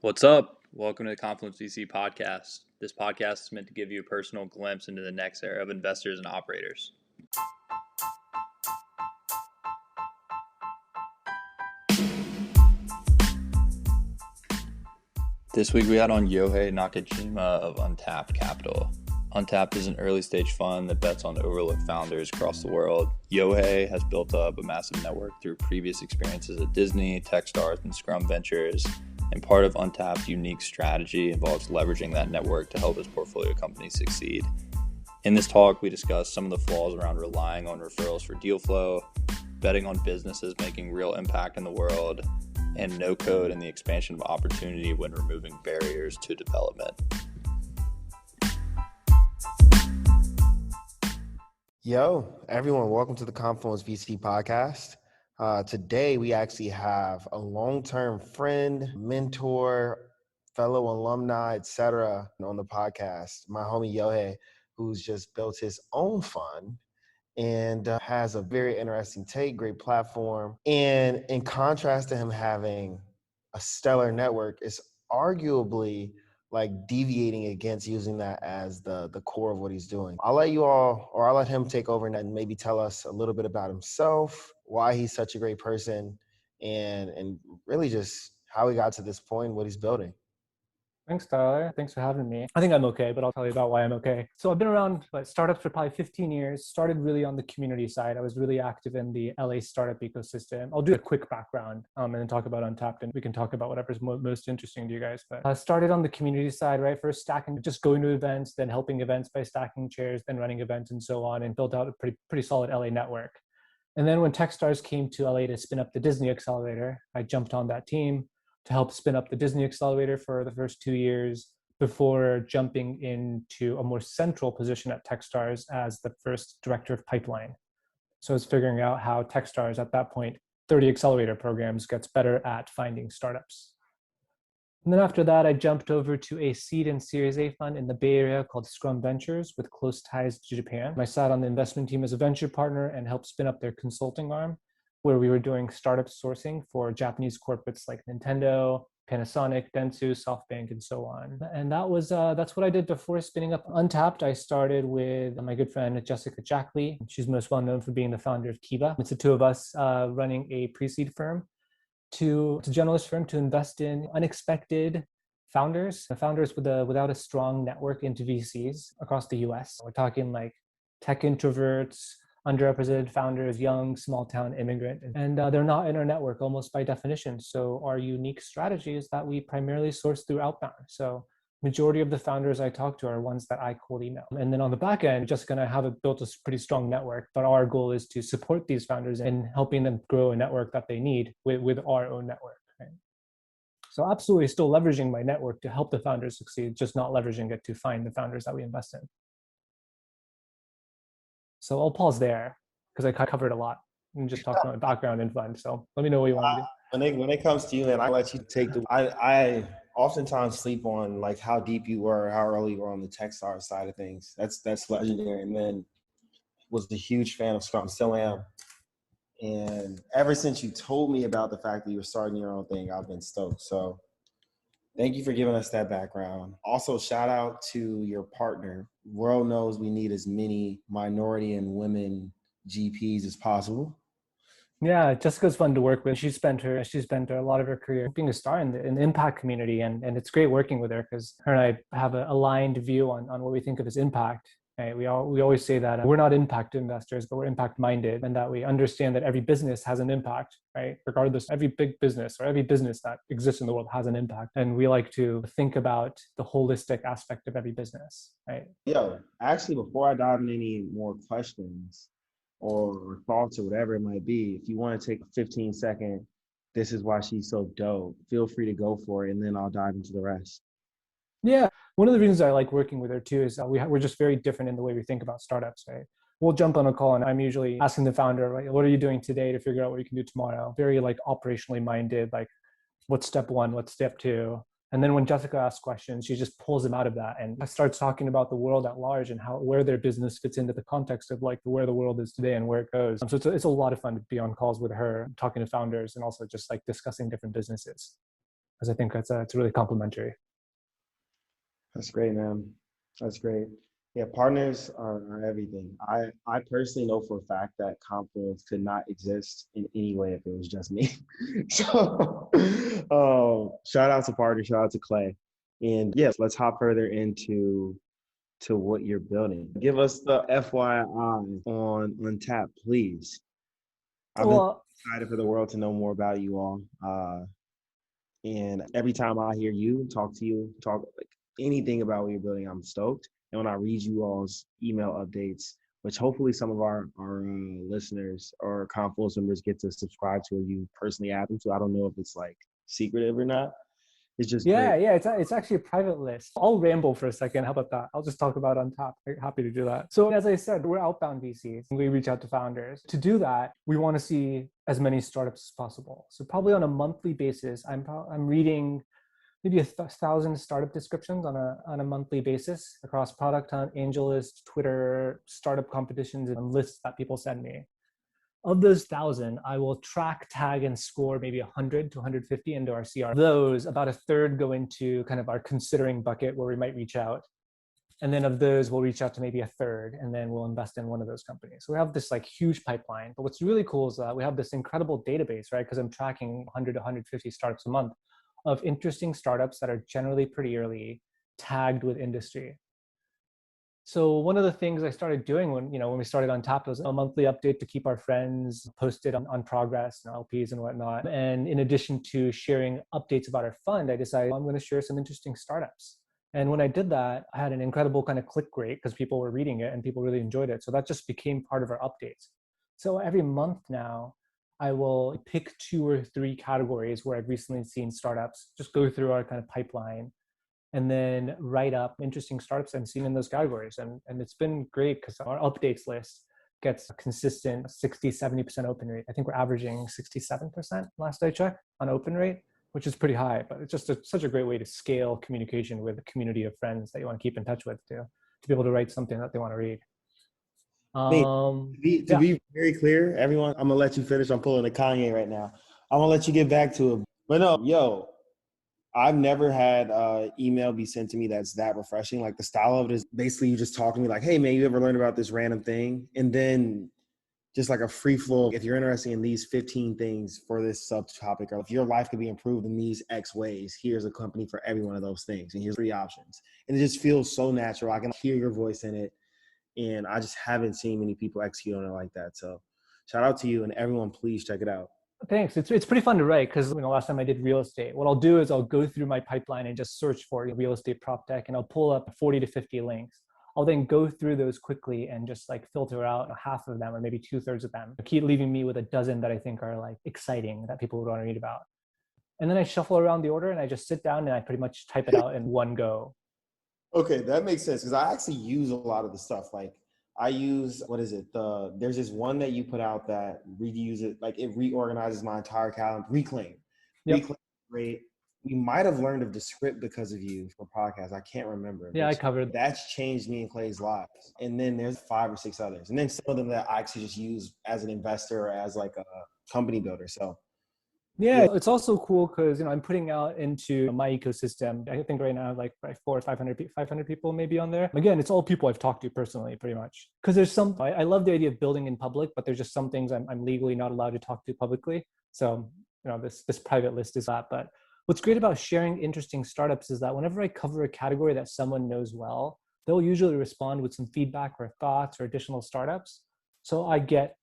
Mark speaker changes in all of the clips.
Speaker 1: What's up? Welcome to the Confluence VC podcast. This podcast is meant to give you a personal glimpse into the next era of investors and operators. This week we had on Yohei Nakajima of Untapped Capital. Untapped is an early stage fund that bets on overlooked founders across the world. Yohei has built up a massive network through previous experiences at Disney, Techstars, and Scrum Ventures. And part of Untapped's unique strategy involves leveraging that network to help his portfolio companies succeed. In this talk, we discuss some of the flaws around relying on referrals for deal flow, betting on businesses making real impact in the world, and no code and the expansion of opportunity when removing barriers to development.
Speaker 2: Yo, everyone, welcome to the Confluence VC podcast. Today, we actually have a long-term friend, mentor, fellow alumni, etc. on the podcast, my homie Yohei, who's just built his own fund and has a very interesting take, great platform. And in contrast to him having a stellar network, it's arguably like deviating against using that as the core of what he's doing. I'll let him take over and maybe tell us a little bit about himself, why he's such a great person, and really just how he got to this point, what he's building.
Speaker 3: Thanks, Tyler. Thanks for having me. I think I'm okay, but I'll tell you about why I'm okay. So I've been around startups for probably 15 years, started really on the community side. I was really active in the LA startup ecosystem. I'll do a quick background and then talk about Untapped, and we can talk about whatever's most interesting to you guys. But I started on the community side, right? First stacking, just going to events, then helping events by stacking chairs, then running events and so on, and built out a pretty solid LA network. And then when Techstars came to LA to spin up the Disney Accelerator, I jumped on that team to help spin up the Disney Accelerator for the first 2 years before jumping into a more central position at Techstars as the first director of pipeline. So I was figuring out how Techstars at that point, 30 accelerator programs, gets better at finding startups. And then after that, I jumped over to a seed and Series A fund in the Bay Area called Scrum Ventures with close ties to Japan. I sat on the investment team as a venture partner and helped spin up their consulting arm, where we were doing startup sourcing for Japanese corporates like Nintendo, Panasonic, Dentsu, SoftBank, and so on. And that's what I did before spinning up Untapped. I started with my good friend Jessica Jackley. She's most well known for being the founder of Kiva. It's the two of us running a pre-seed firm to generalist firm to invest in unexpected founders without a strong network into VCs across the US. We're talking like tech introverts, underrepresented founders, young, small town immigrant, and they're not in our network almost by definition. So our unique strategy is that we primarily source through outbound. So majority of the founders I talk to are ones that I cold email. And then on the back end, just gonna have built a pretty strong network, but our goal is to support these founders in helping them grow a network that they need with our own network. Right? So absolutely still leveraging my network to help the founders succeed, just not leveraging it to find the founders that we invest in. So I'll pause there because I covered a lot and just talked about my background and fund. So let me know what you want to do.
Speaker 2: When it comes to you, man, I let you take I oftentimes sleep on like how deep you were, how early you were on the Techstars side of things. That's legendary. And then was a huge fan of Scrum, still am. And ever since you told me about the fact that you were starting your own thing, I've been stoked. So thank you for giving us that background. Also, shout out to your partner. World knows we need as many minority and women GPs as possible.
Speaker 3: Yeah, Jessica's fun to work with. She spent a lot of her career being a star in the impact community, and it's great working with her because her and I have an aligned view on what we think of as impact. Right? We always say that we're not impact investors, but we're impact minded, and that we understand that every business has an impact, right? Regardless, every big business or every business that exists in the world has an impact, and we like to think about the holistic aspect of every business, right?
Speaker 2: Yo, actually, before I dive into any more questions or thoughts or whatever it might be, if you want to take a 15-second, this is why she's so dope, feel free to go for it, and then I'll dive into the rest.
Speaker 3: Yeah, one of the reasons I like working with her too is we're just very different in the way we think about startups, right? We'll jump on a call and I'm usually asking the founder, right, what are you doing today to figure out what you can do tomorrow? Very like operationally minded, like what's step one, what's step two? And then when Jessica asks questions, she just pulls them out of that and starts talking about the world at large and where their business fits into the context of like where the world is today and where it goes. So it's a lot of fun to be on calls with her, talking to founders and also just like discussing different businesses. because I think it's really complementary.
Speaker 2: That's great, man. That's great. Yeah, partners are everything. I personally know for a fact that Confluence could not exist in any way if it was just me. So, shout out to partner, shout out to Clay. And yes, let's hop further into what you're building. Give us the FYI on Untapped, please. I've been
Speaker 3: Well,
Speaker 2: excited for the world to know more about you all. And every time I hear you talk like anything about what you're building, I'm stoked. And when I read you all's email updates, which hopefully some of our listeners or Confluence members get to subscribe to, or you personally add them to. I don't know if it's like secretive or not. It's just great.
Speaker 3: yeah, it's actually a private list. I'll ramble for a second. How about that? I'll just talk about Untapped. Happy to do that. So as I said, we're outbound VCs. We reach out to founders. To do that, we want to see as many startups as possible. So probably on a monthly basis, I'm reading maybe 1,000 startup descriptions on a monthly basis across Product Hunt, AngelList, Twitter, startup competitions, and lists that people send me. Of those 1,000, I will track, tag, and score maybe 100 to 150 into our CR. Those, about a third go into kind of our considering bucket where we might reach out. And then of those, we'll reach out to maybe a third, and then we'll invest in one of those companies. So we have this like huge pipeline. But what's really cool is that we have this incredible database, right? Because I'm tracking 100 to 150 startups a month of interesting startups that are generally pretty early, tagged with industry. So one of the things I started doing when we started Untapped was a monthly update to keep our friends posted on progress, LPs and whatnot. And in addition to sharing updates about our fund, I decided I'm going to share some interesting startups. And when I did that, I had an incredible kind of click rate because people were reading it and people really enjoyed it. So that just became part of our updates. So every month now, I will pick 2 or 3 categories where I've recently seen startups, just go through our kind of pipeline, and then write up interesting startups I've seen in those categories. And it's been great because our updates list gets a consistent 60, 70% open rate. I think we're averaging 67% last I checked on open rate, which is pretty high, but it's just such a great way to scale communication with a community of friends that you want to keep in touch with to be able to write something that they want to read.
Speaker 2: To be very clear, everyone, I'm gonna let you finish. I'm pulling a Kanye right now. I'm gonna let you get back to it. But no, I've never had email be sent to me that's that refreshing. Like the style of it is basically you just talk to me like, hey man, you ever learned about this random thing? And then just like a free flow. If you're interested in these 15 things for this subtopic, or if your life could be improved in these X ways, here's a company for every one of those things. And here's 3 options. And it just feels so natural. I can hear your voice in it. And I just haven't seen many people execute on it like that. So shout out to you, and everyone, please check it out.
Speaker 3: Thanks. It's pretty fun to write because last time I did real estate, what I'll do is I'll go through my pipeline and just search for real estate prop tech, and I'll pull up 40 to 50 links. I'll then go through those quickly and just like filter out half of them or maybe 2/3 of them. Keep leaving me with a dozen that I think are like exciting that people would want to read about. And then I shuffle around the order and I just sit down and I pretty much type it out in one go.
Speaker 2: Okay, that makes sense because I actually use a lot of the stuff. Like I use, what is it? There's this one that you put out that reuse it, like it reorganizes my entire calendar. Reclaim.
Speaker 3: Yep.
Speaker 2: Reclaim, great. We might have learned of the script because of you for podcasts. I can't remember.
Speaker 3: Yeah, I covered.
Speaker 2: That's changed me and Clay's lives. And then there's 5 or 6 others. And then some of them that I actually just use as an investor or as like a company builder. So
Speaker 3: yeah, it's also cool because I'm putting out into my ecosystem. I think right now like 400 or 500 people maybe on there. Again, it's all people I've talked to personally, pretty much. Because there's some I love the idea of building in public, but there's just some things I'm legally not allowed to talk to publicly. So this private list is that. But what's great about sharing interesting startups is that whenever I cover a category that someone knows well, they'll usually respond with some feedback or thoughts or additional startups. So I get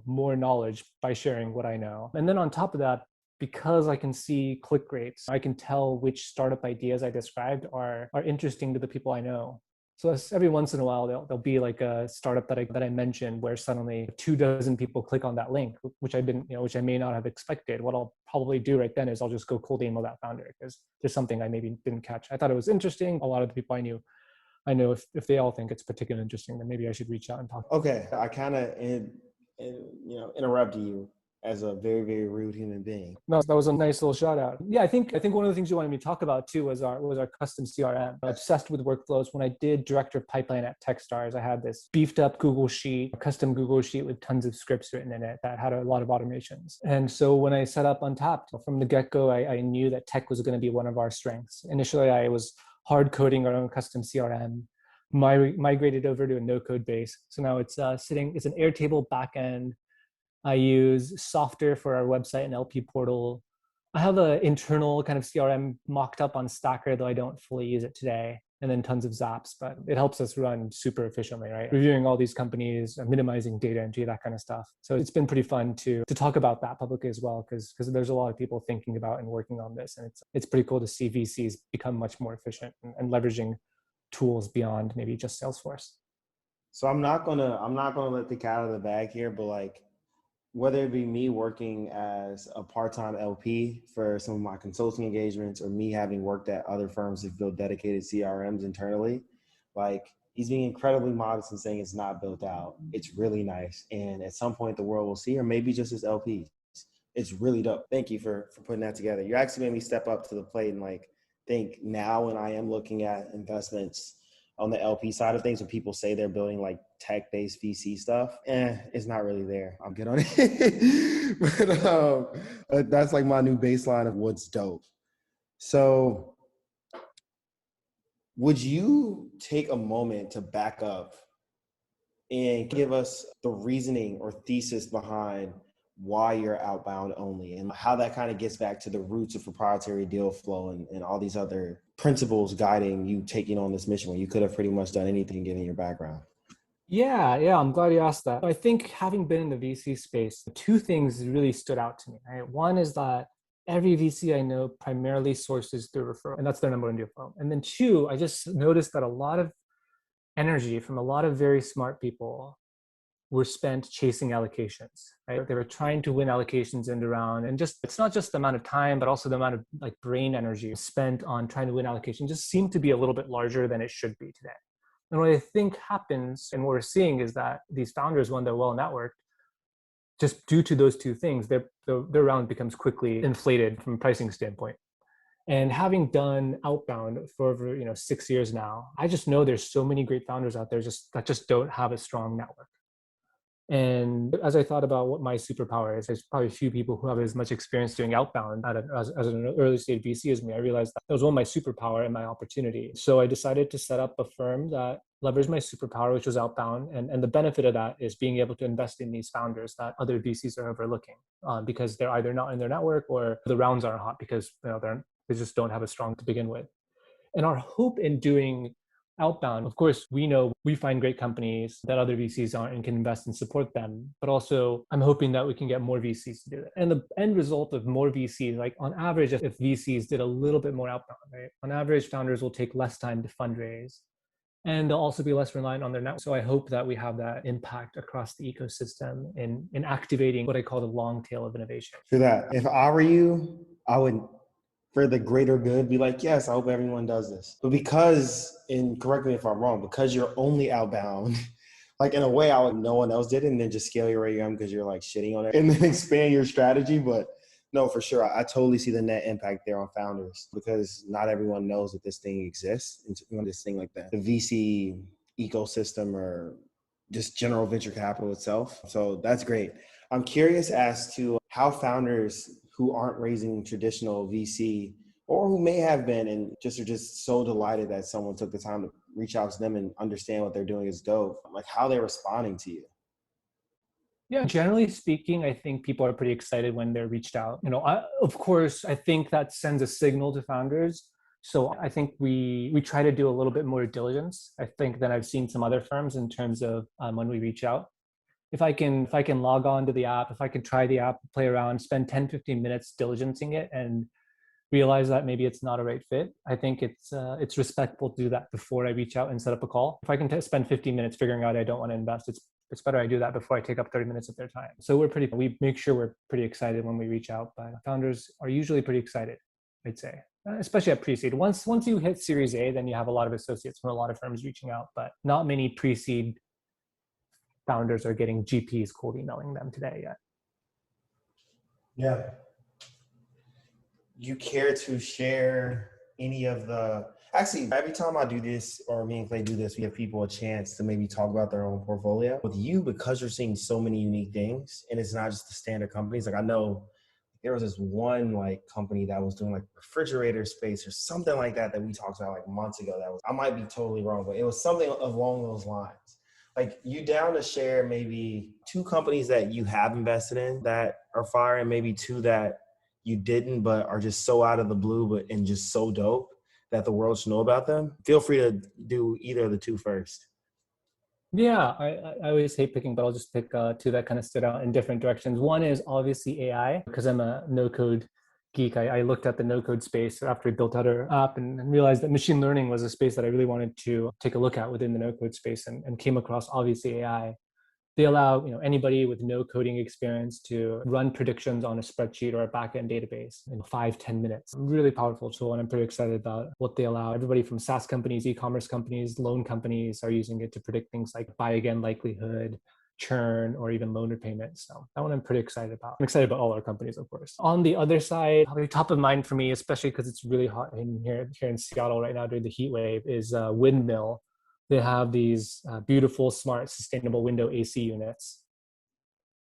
Speaker 3: more knowledge by sharing what I know. And then on top of that, because I can see click rates, I can tell which startup ideas I described are interesting to the people I know. So every once in a while, there'll be like a startup that I mentioned where suddenly 24 people click on that link, which I didn't, which I may not have expected. What I'll probably do right then is I'll just go cold email that founder because there's something I maybe didn't catch. I thought it was interesting. A lot of the people I know if they all think it's particularly interesting, then maybe I should reach out and talk.
Speaker 2: Okay, I kind of interrupt you. as a very, very rude human being.
Speaker 3: No, that was a nice little shout out. Yeah, I think one of the things you wanted me to talk about too was our custom CRM. I'm obsessed with workflows. When I did director of pipeline at Techstars, I had this beefed up Google sheet, a custom Google sheet with tons of scripts written in it that had a lot of automations. And so when I set up Untapped from the get-go, I knew that tech was going to be one of our strengths. Initially, I was hard coding our own custom CRM, migrated over to a no-code base. So now it's it's an Airtable backend. I use Softer for our website and LP portal. I have an internal kind of CRM mocked up on Stacker, though I don't fully use it today, and then tons of Zaps, but it helps us run super efficiently, right? Reviewing all these companies, minimizing data entry, that kind of stuff. So it's been pretty fun to talk about that publicly as well, because there's a lot of people thinking about and working on this, and it's pretty cool to see VCs become much more efficient and leveraging tools beyond maybe just Salesforce.
Speaker 2: So I'm not gonna let the cat out of the bag here, but like, whether it be me working as a part-time LP for some of my consulting engagements or me having worked at other firms that build dedicated CRMs internally, like, he's being incredibly modest and saying it's not built out. It's really nice. And at some point the world will see, or maybe just as LPs. It's really dope. Thank you for putting that together. You actually made me step up to the plate and like think now when I am looking at investments on the LP side of things, when people say they're building like tech-based VC stuff, it's not really there. I'm good on it. But that's like my new baseline of what's dope. So would you take a moment to back up and give us the reasoning or thesis behind why you're outbound only and how that kind of gets back to the roots of proprietary deal flow and all these other principles guiding you taking on this mission when you could have pretty much done anything given your background?
Speaker 3: Yeah, I'm glad you asked that. I think having been in the VC space, two things really stood out to me. Right? One is that every VC I know primarily sources through referral, and that's their number one deal flow. And then two, I just noticed that a lot of energy from a lot of very smart people were spent chasing allocations, right? They were trying to win allocations in the round, and just it's not just the amount of time, but also the amount of like brain energy spent on trying to win allocations just seemed to be a little bit larger than it should be today. And what I think happens, and what we're seeing is that these founders, when they're well networked, just due to those two things, their round becomes quickly inflated from a pricing standpoint. And having done outbound for over 6 years now, I just know there's so many great founders out there that just don't have a strong network. And as I thought about what my superpower is, there's probably a few people who have as much experience doing outbound as an early stage VC as me. I realized that was one of my superpower and my opportunity. So I decided to set up a firm that leveraged my superpower, which was outbound. And the benefit of that is being able to invest in these founders that other VCs are overlooking because they're either not in their network or the rounds aren't hot because they just don't have a strong to begin with. And our hope in doing outbound, of course, we know we find great companies that other VCs aren't and can invest and support them. But also, I'm hoping that we can get more VCs to do it. And the end result of more VCs, like on average, if VCs did a little bit more outbound, right? On average, founders will take less time to fundraise. And they'll also be less reliant on their network. So I hope that we have that impact across the ecosystem in activating what I call the long tail of innovation.
Speaker 2: For that, if I were you, I would, for the greater good, be like, yes, I hope everyone does this. But because, and correct me if I'm wrong, because you're only outbound, like in a way, no one else did it, and then just scale your AUM because you're like shitting on it and then expand your strategy. But no, for sure, I totally see the net impact there on founders because not everyone knows that this thing exists. And this thing like that, the VC ecosystem or just general venture capital itself. So that's great. I'm curious as to how founders who aren't raising traditional VC or who may have been and just are just so delighted that someone took the time to reach out to them and understand what they're doing is dope, like how they're responding to you.
Speaker 3: Yeah, generally speaking, I think people are pretty excited when they're reached out. Of course, I think that sends a signal to founders. So I think we try to do a little bit more diligence, I think, than I've seen some other firms in terms of when we reach out. If I can log on to the app, if I can try the app, play around, spend 10, 15 minutes diligencing it and realize that maybe it's not a right fit, I think it's respectful to do that before I reach out and set up a call. If I can spend 15 minutes figuring out I don't want to invest, it's better I do that before I take up 30 minutes of their time. So we make sure we're pretty excited when we reach out, but founders are usually pretty excited, I'd say, especially at pre-seed. Once you hit Series A, then you have a lot of associates from a lot of firms reaching out, but not many pre-seed founders are getting GPs cold emailing them today yet.
Speaker 2: Yeah. You care to share any of the, actually, every time I do this, or me and Clay do this, we give people a chance to maybe talk about their own portfolio. With you, because you're seeing so many unique things, and it's not just the standard companies. Like I know there was this one like company that was doing like refrigerator space or something like that we talked about like months ago. That was, I might be totally wrong, but it was something along those lines. Like you down to share maybe 2 companies that you have invested in that are fire, and maybe 2 that you didn't, but are just so out of the blue, but and just so dope that the world should know about them. Feel free to do either of the 2 first.
Speaker 3: Yeah, I always hate picking, but I'll just pick two that kind of stood out in different directions. One is obviously AI, because I'm a no-code geek. I looked at the no-code space after we built out our app and realized that machine learning was a space that I really wanted to take a look at within the no-code space, and came across obviously AI. They allow anybody with no coding experience to run predictions on a spreadsheet or a backend database in 5-10 minutes. Really powerful tool, and I'm pretty excited about what they allow. Everybody from SaaS companies, e-commerce companies, loan companies are using it to predict things like buy again likelihood, churn, or even loan repayment. So that one I'm pretty excited about. I'm excited about all our companies, of course. On the other side, probably top of mind for me, especially because it's really hot here in Seattle right now during the heat wave, is Windmill. They have these beautiful, smart, sustainable window AC units.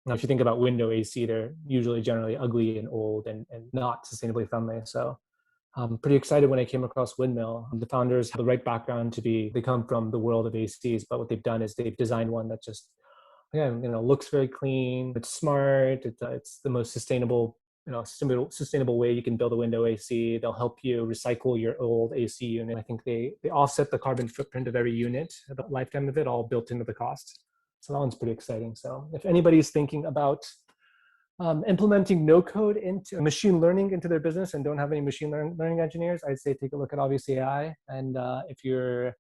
Speaker 3: Now, if you think about window AC, they're usually generally ugly and old and not sustainably friendly. So I'm pretty excited when I came across Windmill. The founders have the right background they come from the world of ACs, but what they've done is they've designed one that just, again, looks very clean, it's smart, it's the most sustainable sustainable way you can build a window AC. They'll help you recycle your old AC unit. I think they offset the carbon footprint of every unit, the lifetime of it, all built into the cost. So that one's pretty exciting. So if anybody's thinking about implementing no code into machine learning into their business and don't have any machine learning engineers, I'd say take a look at obviously AI. And if you're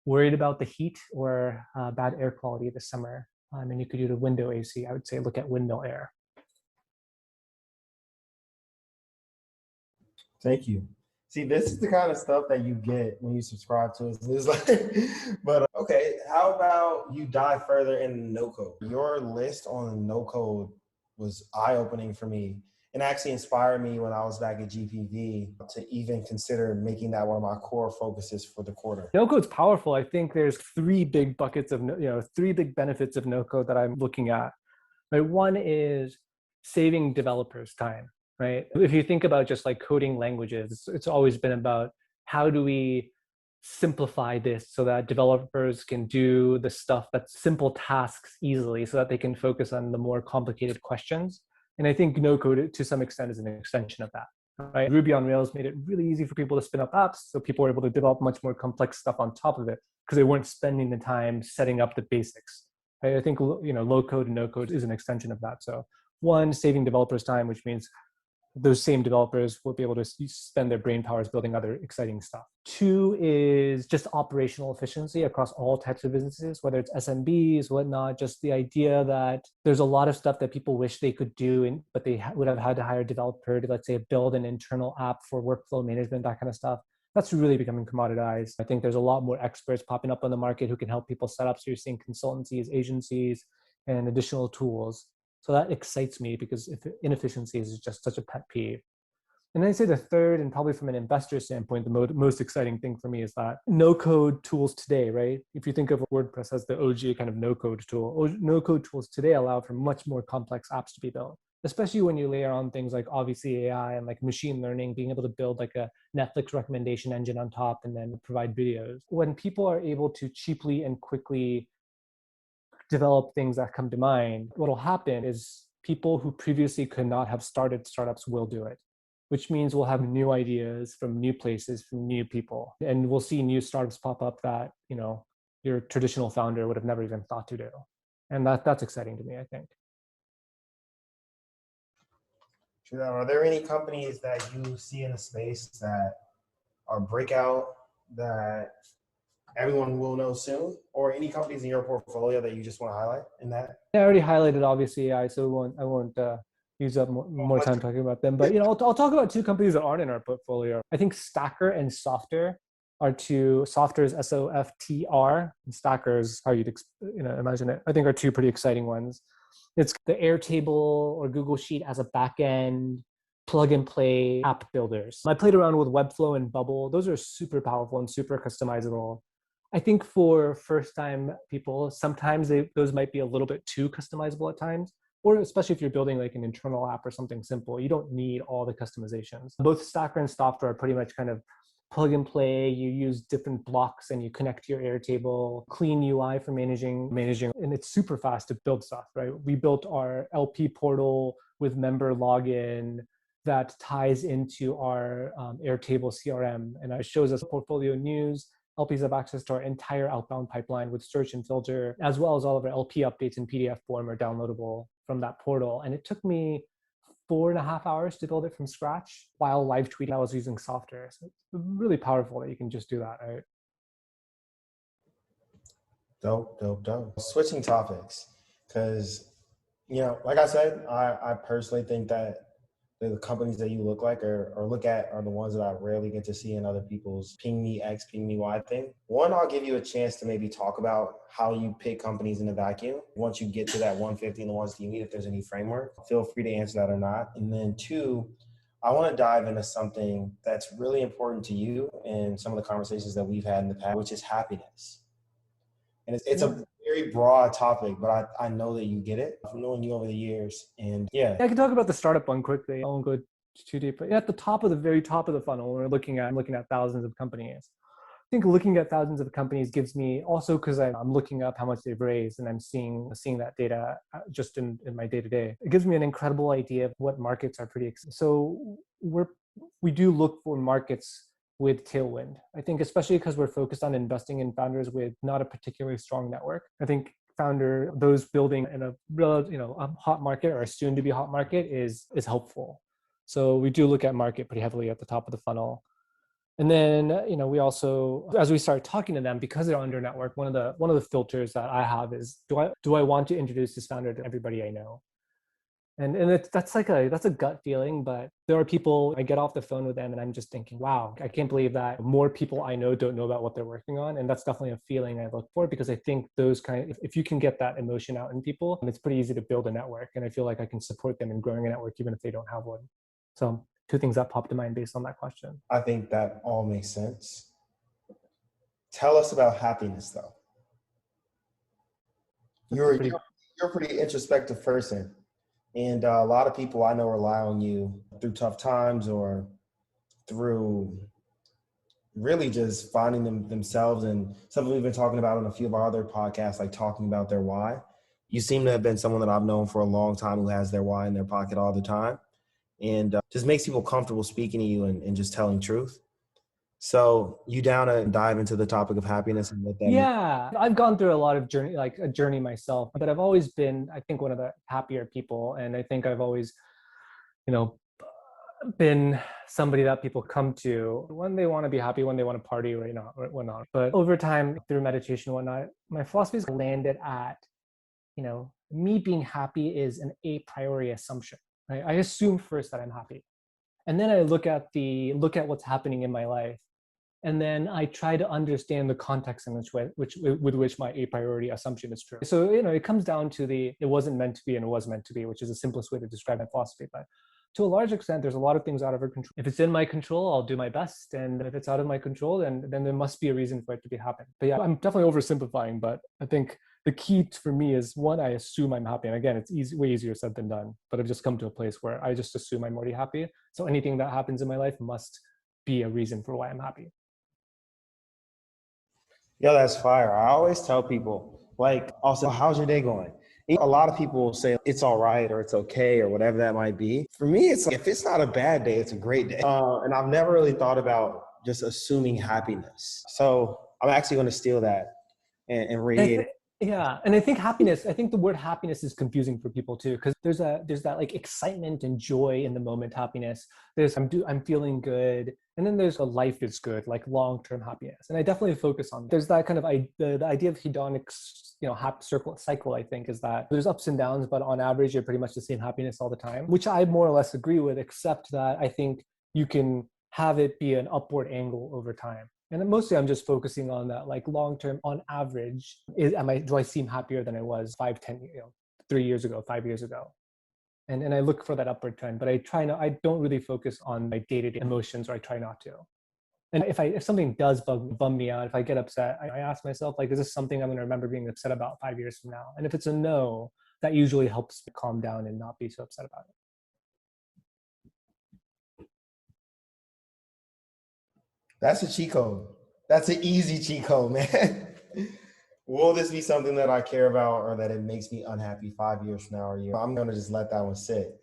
Speaker 3: worried about the heat or bad air quality this summer, and you could use a window AC, I would say look at Windmill Air.
Speaker 2: Thank you. See, this is the kind of stuff that you get when you subscribe to us. It's like, but okay, how about you dive further in no code? Your list on no code was eye-opening for me and actually inspired me when I was back at GPV to even consider making that one of my core focuses for the quarter.
Speaker 3: No code's powerful. I think there's 3 big buckets of, 3 big benefits of no code that I'm looking at. Right? One is saving developers time. Right? If you think about just like coding languages, it's always been about how do we simplify this so that developers can do the stuff that's simple tasks easily so that they can focus on the more complicated questions. And I think no code to some extent is an extension of that. Right? Ruby on Rails made it really easy for people to spin up apps, so people were able to develop much more complex stuff on top of it because they weren't spending the time setting up the basics. Right? I think low code and no code is an extension of that. So one, saving developers time, which means those same developers will be able to spend their brain powers building other exciting stuff. 2 is just operational efficiency across all types of businesses, whether it's SMBs, whatnot, just the idea that there's a lot of stuff that people wish they could do, but they would have had to hire a developer to, let's say, build an internal app for workflow management, that kind of stuff. That's really becoming commoditized. I think there's a lot more experts popping up on the market who can help people set up. So you're seeing consultancies, agencies, and additional tools. So that excites me because inefficiency is just such a pet peeve. And then I say the third, and probably from an investor standpoint, the most exciting thing for me is that no-code tools today, right? If you think of WordPress as the OG kind of no-code tool, no-code tools today allow for much more complex apps to be built, especially when you layer on things like obviously AI and like machine learning, being able to build like a Netflix recommendation engine on top and then provide videos. When people are able to cheaply and quickly develop things that come to mind, what will happen is people who previously could not have started startups will do it, which means we'll have new ideas from new places, from new people. And we'll see new startups pop up that, your traditional founder would have never even thought to do. And that's exciting to me, I think.
Speaker 2: Are there any companies that you see in the space that are breakout that everyone will know soon, or any companies in your portfolio that you just want to highlight in that?
Speaker 3: Yeah, I already highlighted obviously AI, so I won't use up more time talking about them. But I'll talk about 2 companies that aren't in our portfolio. I think Stacker and Softr are 2. Softr is SOFTR, and Stacker is how you'd imagine it. I think are 2 pretty exciting ones. It's the Airtable or Google Sheet as a backend plug and play app builders. I played around with Webflow and Bubble. Those are super powerful and super customizable. I think for first time people, sometimes those might be a little bit too customizable at times, or especially if you're building like an internal app or something simple, you don't need all the customizations. Both Stacker and Software are pretty much kind of plug and play. You use different blocks and you connect to your Airtable, clean UI for managing, and it's super fast to build stuff, right? We built our LP portal with member login that ties into our Airtable CRM, and it shows us portfolio news. LPs have access to our entire outbound pipeline with search and filter, as well as all of our LP updates in PDF form are downloadable from that portal. And it took me 4.5 hours to build it from scratch while live tweeting. I was using software. So it's really powerful that you can just do that, right?
Speaker 2: Dope. Switching topics, because, like I said, I personally think that the companies that you look like or look at are the ones that I rarely get to see in other people's ping me X, ping me Y thing. One, I'll give you a chance to maybe talk about how you pick companies in a vacuum. Once you get to that 150 and the ones that you need, if there's any framework, feel free to answer that or not. And then two, I want to dive into something that's really important to you and some of the conversations that we've had in the past, which is happiness. And it's a very broad topic, but I know that you get it from knowing you over the years. And yeah.
Speaker 3: I can talk about the startup one quickly. I won't go too deep. But at the very top of the funnel, we're looking at thousands of companies. I think looking at thousands of companies gives me, also because I'm looking up how much they've raised and I'm seeing that data just in my day-to-day. It gives me an incredible idea of what markets are pretty exciting. So we do look for markets with tailwind. I think especially because we're focused on investing in founders with not a particularly strong network. I think those building in a hot market or a soon to be hot market is helpful. So we do look at market pretty heavily at the top of the funnel. And then, we also, as we start talking to them, because they're under network, one of the filters that I have is, do I want to introduce this founder to everybody I know? And that's a gut feeling, but there are people, I get off the phone with them and I'm just thinking, wow, I can't believe that more people I know don't know about what they're working on. And that's definitely a feeling I look for, because I think if you can get that emotion out in people, it's pretty easy to build a network. And I feel like I can support them in growing a network, even if they don't have one. So 2 things that popped to mind based on that question.
Speaker 2: I think that all makes sense. Tell us about happiness, though. You're a pretty introspective person. And a lot of people I know rely on you through tough times or through really just finding themselves, and something we've been talking about on a few of our other podcasts, like talking about their why. You seem to have been someone that I've known for a long time who has their why in their pocket all the time, and just makes people comfortable speaking to you and just telling truth. So you down to dive into the topic of happiness and what that means?
Speaker 3: I've gone through a lot of journey myself, but I've always been, I think, one of the happier people. And I think I've always, been somebody that people come to when they want to be happy, when they want to party or whatnot. But over time, through meditation and whatnot, my philosophy's landed at, me being happy is an a priori assumption. Right? I assume first that I'm happy. And then I look at what's happening in my life. And then I try to understand the context in with which my a priori assumption is true. So, it comes down to it wasn't meant to be and it was meant to be, which is the simplest way to describe my philosophy. But to a large extent, there's a lot of things out of our control. If it's in my control, I'll do my best. And if it's out of my control, then there must be a reason for it to be happening. But yeah, I'm definitely oversimplifying, but I think the key for me is, one, I assume I'm happy. And again, it's way easier said than done, but I've just come to a place where I just assume I'm already happy. So anything that happens in my life must be a reason for why I'm happy.
Speaker 2: Yeah, that's fire. I always tell people, also, how's your day going? A lot of people will say it's all right or it's okay or whatever that might be. For me, it's like, if it's not a bad day, it's a great day. And I've never really thought about just assuming happiness. So I'm actually going to steal that and radiate it.
Speaker 3: Yeah, and I think the word happiness is confusing for people too, because there's that like excitement and joy in the moment happiness. There's I'm feeling good, and then there's a life is good, like long-term happiness. And I definitely focus on that. There's that kind of the idea of hedonic cycle. I think is that there's ups and downs, but on average you're pretty much the same happiness all the time, which I more or less agree with, except that I think you can have it be an upward angle over time. And mostly I'm just focusing on that, like long-term, on average, do I seem happier than I was 5, 10, 3 years ago, 5 years ago. And I look for that upward trend, but I don't really focus on my day-to-day emotions, or I try not to. And if something does bum me out, if I get upset, I ask myself, like, is this something I'm going to remember being upset about 5 years from now? And if it's a no, that usually helps me calm down and not be so upset about it.
Speaker 2: That's a cheat code. That's an easy cheat code, man. Will this be something that I care about or that it makes me unhappy 5 years from now or a year? I'm going to just let that one sit.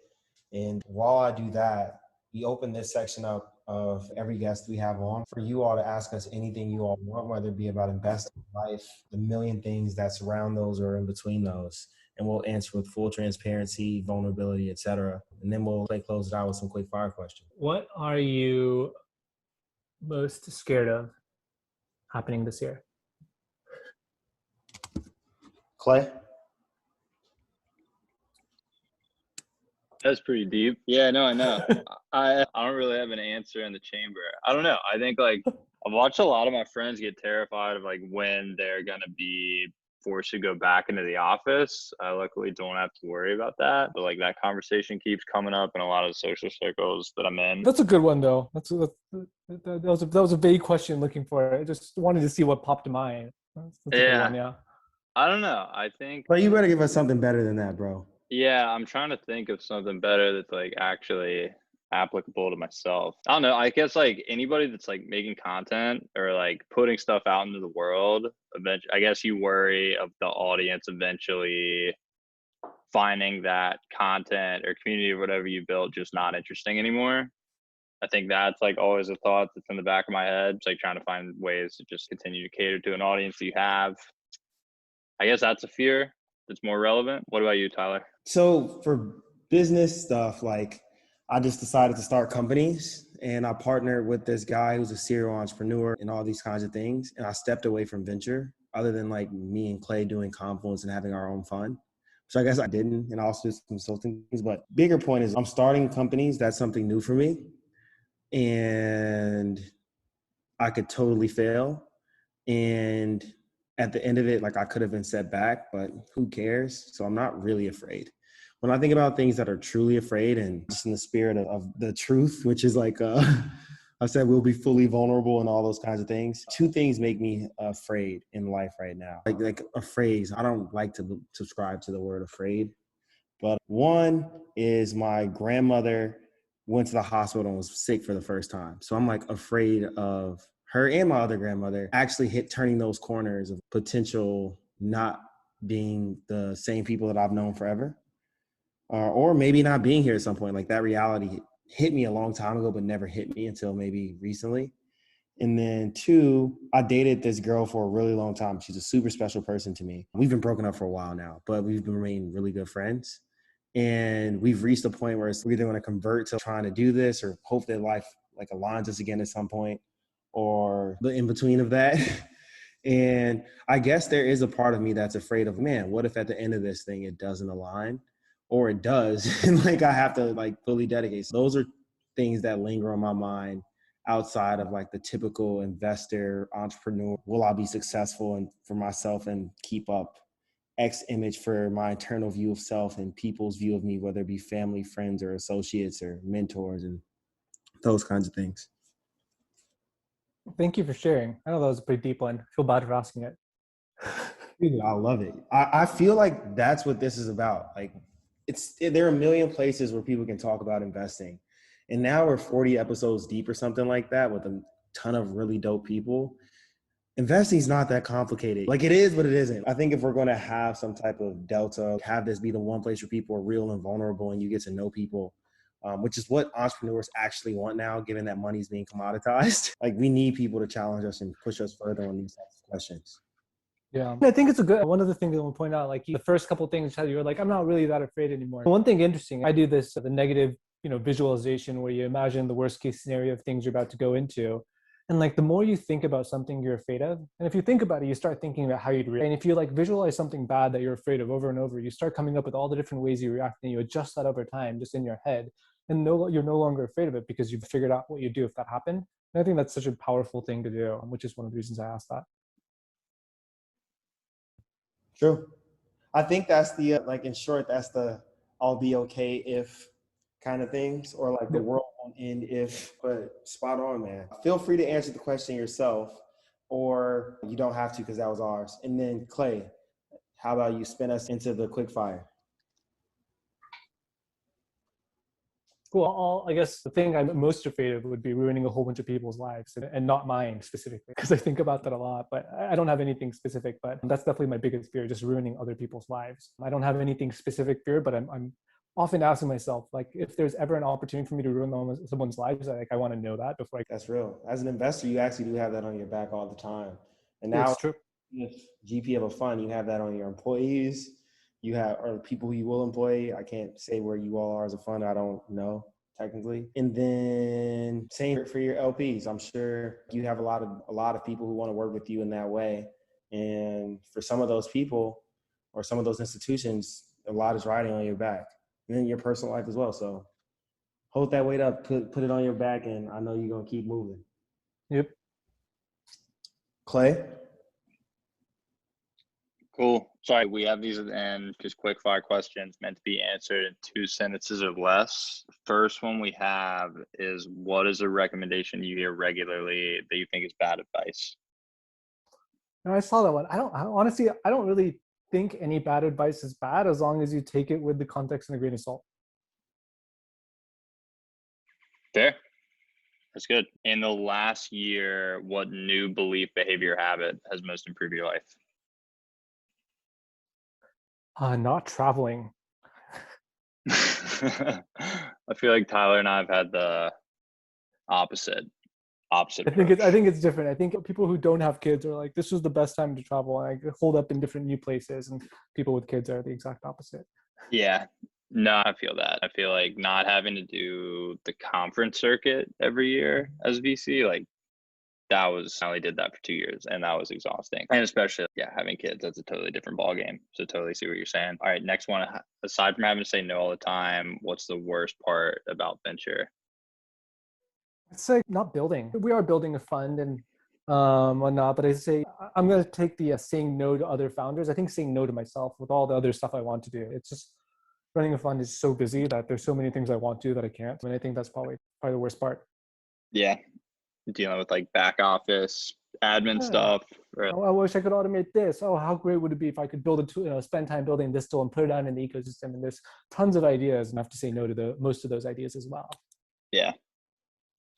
Speaker 2: And while I do that, we open this section up of every guest we have on for you all to ask us anything you all want, whether it be about investing, life, the million things that surround those or in between those. And we'll answer with full transparency, vulnerability, etc. And then we'll close it out with some quick fire questions.
Speaker 3: What are you most scared of happening this year?
Speaker 2: Clay?
Speaker 1: That's pretty deep. Yeah, no, I know. I don't really have an answer in the chamber. I don't know. I think like I've watched a lot of my friends get terrified of like when they're gonna be forced to go back into the office. I luckily don't have to worry about that. But like that conversation keeps coming up in a lot of social circles that I'm in.
Speaker 3: That's a good one, though. That was a vague question looking for. I just wanted to see what popped in mind. That's a good one, yeah.
Speaker 1: I don't know. I think.
Speaker 2: But you better give us something better than that, bro.
Speaker 1: Yeah, I'm trying to think of something better that's like actually applicable to myself. I don't know. I guess like anybody that's like making content or like putting stuff out into the world, eventually, I guess you worry of the audience eventually finding that content or community or whatever you built just not interesting anymore. I think that's like always a thought that's in the back of my head. It's like trying to find ways to just continue to cater to an audience that you have. I guess that's a fear that's more relevant. What about you, Tyler?
Speaker 2: So for business stuff, like I just decided to start companies and I partnered with this guy who's a serial entrepreneur and all these kinds of things. And I stepped away from venture other than like me and Clay doing Confluence and having our own fun. So I guess I didn't, and also some consulting things. But bigger point is I'm starting companies. That's something new for me. And I could totally fail. And at the end of it, like I could have been set back, but who cares? So I'm not really afraid. When I think about things that are truly afraid and just in the spirit of the truth, which is like, I said, we'll be fully vulnerable and all those kinds of things. Two things make me afraid in life right now. Like a phrase, I don't like to subscribe to the word afraid, but one is my grandmother went to the hospital and was sick for the first time. So I'm like afraid of her and my other grandmother actually turning those corners of potential not being the same people that I've known forever. Or maybe not being here at some point. Like that reality hit me a long time ago, but never hit me until maybe recently. And then two, I dated this girl for a really long time. She's a super special person to me. We've been broken up for a while now, but we've remained really good friends. And we've reached a point where we're either going to convert to trying to do this or hope that life like aligns us again at some point, or the in between of that. And I guess there is a part of me that's afraid of, man, what if at the end of this thing it doesn't align, or it does, and like I have to like fully dedicate. So those are things that linger on my mind outside of like the typical investor, entrepreneur. Will I be successful and for myself and keep up X image for my internal view of self and people's view of me, whether it be family, friends, or associates or mentors and those kinds of things.
Speaker 3: Thank you for sharing. I know that was a pretty deep one. I feel bad for asking it.
Speaker 2: Dude, I love it. I feel like that's what this is about. Like there are a million places where people can talk about investing. And now we're 40 episodes deep or something like that with a ton of really dope people. Investing is not that complicated. Like it is, but it isn't. I think if we're going to have some type of delta, have this be the one place where people are real and vulnerable and you get to know people, which is what entrepreneurs actually want now, given that money is being commoditized. Like we need people to challenge us and push us further on these types of questions.
Speaker 3: Yeah, I think it's a good one of the things I want to point out. Like the first couple of things, you were like, I'm not really that afraid anymore. One thing interesting, I do this the negative, visualization where you imagine the worst case scenario of things you're about to go into. And like the more you think about something you're afraid of, and if you think about it, you start thinking about how you'd react. And if you like visualize something bad that you're afraid of over and over, you start coming up with all the different ways you react, and you adjust that over time just in your head. And you're no longer afraid of it because you've figured out what you do if that happened. And I think that's such a powerful thing to do, which is one of the reasons I asked that.
Speaker 2: True. I think that's the, like in short, that's the I'll be okay if kind of things, or like the
Speaker 3: Yep.
Speaker 2: world won't end if, but spot on, man. Feel free to answer the question yourself, or you don't have to because that was ours. And then Clay, how about you spin us into the quickfire?
Speaker 3: Cool. I guess the thing I'm most afraid of would be ruining a whole bunch of people's lives and not mine specifically, because I think about that a lot, but I don't have anything specific, but that's definitely my biggest fear, just ruining other people's lives. I don't have anything specific fear, but I'm often asking myself, like, if there's ever an opportunity for me to ruin someone's lives, I want to know that before
Speaker 2: That's real. As an investor, you actually do have that on your back all the time. And now,
Speaker 3: It's true.
Speaker 2: if GP of a fund, you have that on your employees. You have, or people who you will employ. I can't say where you all are as a fund. I don't know technically. And then same for your LPs. I'm sure you have a lot of people who want to work with you in that way. And for some of those people or some of those institutions, a lot is riding on your back, and then your personal life as well. So hold that weight up, put it on your back, and I know you're gonna keep moving.
Speaker 3: Yep.
Speaker 2: Clay?
Speaker 1: Cool. Sorry, we have these at the end, just quick fire questions meant to be answered in 2 sentences or less. First one we have is, what is a recommendation you hear regularly that you think is bad advice?
Speaker 3: And I saw that one. Honestly, I don't really think any bad advice is bad as long as you take it with the context and a grain of salt.
Speaker 1: Fair. That's good. In the last year, what new belief, behavior, habit has most improved your life?
Speaker 3: Not traveling.
Speaker 1: I feel like Tyler and I have had the opposite
Speaker 3: I think
Speaker 1: approach.
Speaker 3: it's different. I think people who don't have kids are like, this was the best time to travel. And I hold up in different new places, and people with kids are the exact opposite.
Speaker 1: Yeah. No, I feel that. I feel like not having to do the conference circuit every year as VC, like I only did that for 2 years, and that was exhausting. And especially, having kids, that's a totally different ballgame. So totally see what you're saying. All right, next one. Aside from having to say no all the time, what's the worst part about venture?
Speaker 3: It's like not building. We are building a fund and whatnot, but I say I'm going to take the saying no to other founders. I think saying no to myself with all the other stuff I want to do. It's just running a fund is so busy that there's so many things I want to do that I can't. And I think that's probably the worst part.
Speaker 1: Yeah, dealing with like back office admin stuff.
Speaker 3: Oh, I wish I could automate this. Oh, how great would it be if I could spend time building this tool and put it out in the ecosystem? And there's tons of ideas, and I have to say no to most of those ideas as well.
Speaker 1: Yeah.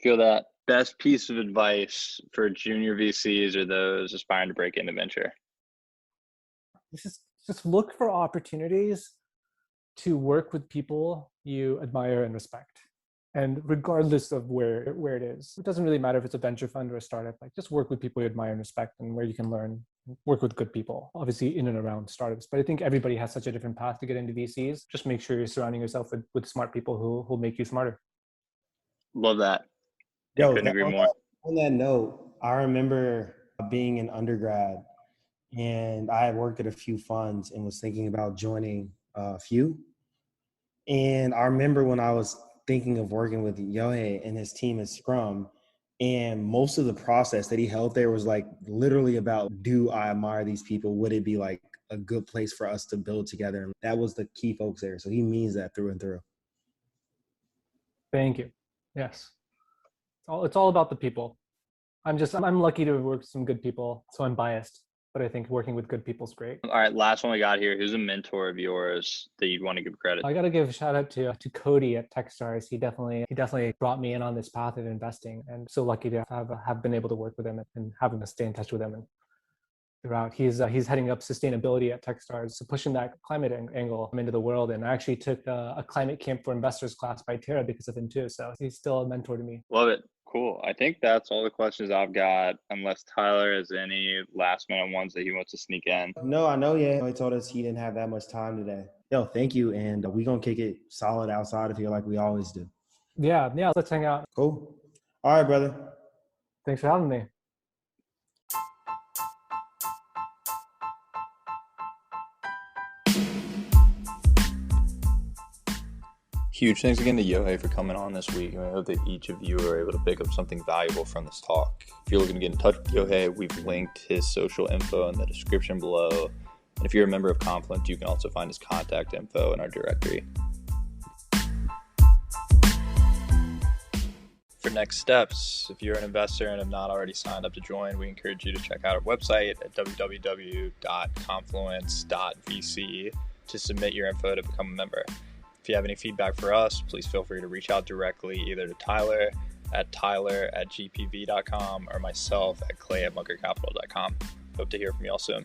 Speaker 1: Feel that. Best piece of advice for junior VCs or those aspiring to break into venture?
Speaker 3: Just look for opportunities to work with people you admire and respect. And regardless of where it is, it doesn't really matter if it's a venture fund or a startup. Like, just work with people you admire and respect, and where you can learn, work with good people, obviously in and around startups. But I think everybody has such a different path to get into VCs. Just make sure you're surrounding yourself with smart people who'll make you smarter.
Speaker 1: Love that.
Speaker 2: Yo,
Speaker 1: couldn't agree more.
Speaker 2: On that note, I remember being an undergrad, and I had worked at a few funds and was thinking about joining a few. And I remember when I was thinking of working with Yohei and his team at Scrum, and most of the process that he held there was like literally about, do I admire these people? Would it be like a good place for us to build together? And that was the key focus there. So he means that through and through.
Speaker 3: Thank you. Yes. It's all about the people. I'm lucky to work with some good people, so I'm biased, but I think working with good people is great.
Speaker 1: All right, last one we got here. Who's a mentor of yours that you'd want to give credit?
Speaker 3: I got to give a shout out to Cody at Techstars. He definitely brought me in on this path of investing, and so lucky to have been able to work with him and having to stay in touch with him. And throughout, he's heading up sustainability at Techstars, so pushing that climate angle into the world. And I actually took a climate camp for investors class by Tara because of him too. So he's still a mentor to me.
Speaker 1: Love it. Cool. I think that's all the questions I've got, unless Tyler has any last minute ones that he wants to sneak in.
Speaker 2: No, I know. Yeah, he told us he didn't have that much time today. Yo, thank you. And we going to kick it solid outside of here like we always do.
Speaker 3: Yeah. Let's hang out.
Speaker 2: Cool. All right, brother.
Speaker 3: Thanks for having me.
Speaker 1: Huge thanks again to Yohei for coming on this week. And I hope that each of you are able to pick up something valuable from this talk. If you're looking to get in touch with Yohei, we've linked his social info in the description below. And if you're a member of Confluent, you can also find his contact info in our directory. For next steps, if you're an investor and have not already signed up to join, we encourage you to check out our website at www.confluence.vc to submit your info to become a member. If you have any feedback for us, please feel free to reach out directly either to Tyler at gpv.com or myself at clay@bunkercapital.com. Hope to hear from you all soon.